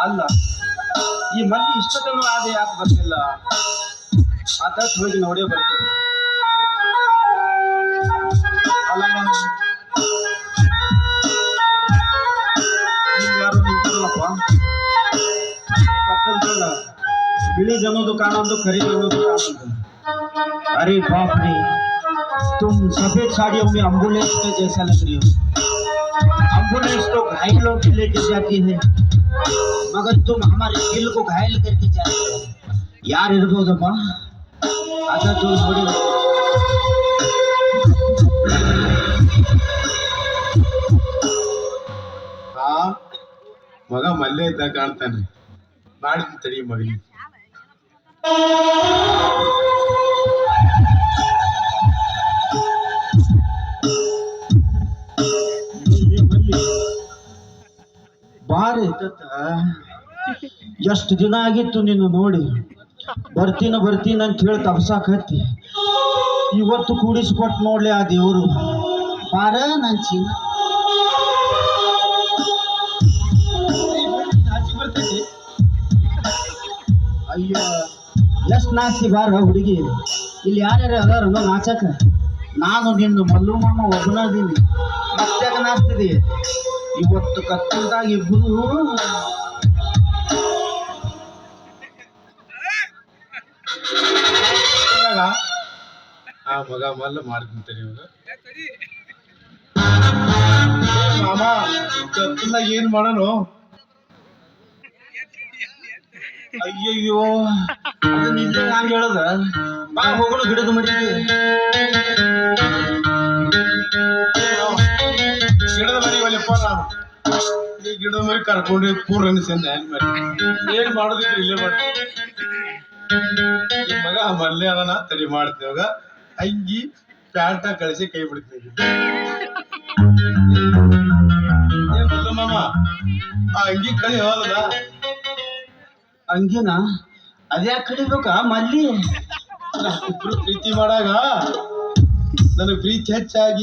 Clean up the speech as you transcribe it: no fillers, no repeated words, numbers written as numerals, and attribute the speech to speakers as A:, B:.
A: ಅಲ್ಲ ಈ ಮಲ್ಲಿ ಇಷ್ಟದನ್ನು ಆದ ಯಾಕೆ ಬರ್ತಿಲ್ಲ ಅದಕ್ಕೆ ಹೋಗಿ ನೋಡೇ ಬರ್ತೀನಿ. ಅಲ್ಲ ಯಾರು ನಿಂತಾರಲ್ಲಪ್ಪ ಪಕ್ಕದ बिली जनों तो कानों तो खरी जनों तो कानों। अरे बाप रे, तुम सफेद साड़ियों में एम्बुलेंस में जैसा लग रही हो। एम्बुलेंस तो घायलों के लेके जाती है, मगर तुम हमारे दिल को घायल करके जा रहे हो। यार इर्बोदप्ಪ आजा जो ನೋಡಿ
B: हाँ मग मल्ले इद्दा ಕಾಣ್ತಾನೆ ಮಾಡ್ತೀನಿ ತಡಿ ಮಗನಿ.
A: ಬಾರಿ ಎಷ್ಟು ದಿನ ಆಗಿತ್ತು ನೀನು ನೋಡಿ. ಬರ್ತೀನಿ ಬರ್ತೀನಿ ಅಂತ ಹೇಳಿ ತಪ್ಸಾಕತ್ತಿ, ಇವತ್ತು ಕೂಡಿಸ್ಕೊಟ್ಟು ನೋಡ್ಲಿ ಆ ದೇವರು. ಬಾರ ನನ್ ಚೀನ ಅಯ್ಯ ಎಷ್ಟು ನಾಚಿ ಬಾರ ಹುಡುಗಿ. ಇಲ್ಲಿ ಯಾರ್ಯಾರು ಅದಾರ ನಾಚಕ? ನಾನು ನಿನ್ನ ಮಲ್ಲು ಮಾಮ ಒಬ್ಬನದೀನಿ, ಮತ್ತ್ಯಾಗ ನಾಚ್ತಿದಿ? ಇವತ್ತು ಕತ್ತಲ್ದಾಗ ಇಬ್ಬರು
B: ಆ ಮಗ ಮಲ್ಲ ಮಾಡ್ತೀನಿ ತಡಿ ಮಾಮ. ಕತ್ತಲ್ದಾಗ ಏನ್ ಮಾಡೋಣ?
A: ಅಯ್ಯಯ್ಯೋ ನಿಜ ಹಂಗ ಹೇಳದ. ಬಾ ಹೋಗೋಣ ಗಿಡದ ಮರಿಗೆ.
B: ಗಿಡದ ಮರಿ ಒಲೆಪ್ಪ ನಾನು ಈ ಗಿಡದ ಮರಿ ಕರ್ಕೊಂಡು ಪೂರ್ ಅನಿಸಿಂದ ಏನ್ ಮಾಡೋದಿದ್ರು ಇಲ್ಲೇ ಮಾಡಿ ಮಗ ಮಲ್ಲೆ ಅದನ್ನ ತಡಿ ಮಾಡ್ತೇವಾಗ ಅಂಗಿ ಪ್ಯಾಂಟ ಕಳಿಸಿ ಕೈ ಬಿಡ್ತೀವಿ. ಏನ್ ಮಲ್ಲ ಮಾಮ ಆ ಅಂಗಿ ಕಳಿ ಹೋದಲ್ಲ
A: ಅಂಗಿನ ಅದ್ಯಾಕೆ ಕಡಿಬೇಕಾ ಮಲ್ಲಿ?
B: ಇಬ್ರು ಪ್ರೀತಿ ಮಾಡಾಗ ನನಗೆ ಪ್ರೀತಿ ಹೆಚ್ಚಾಗಿ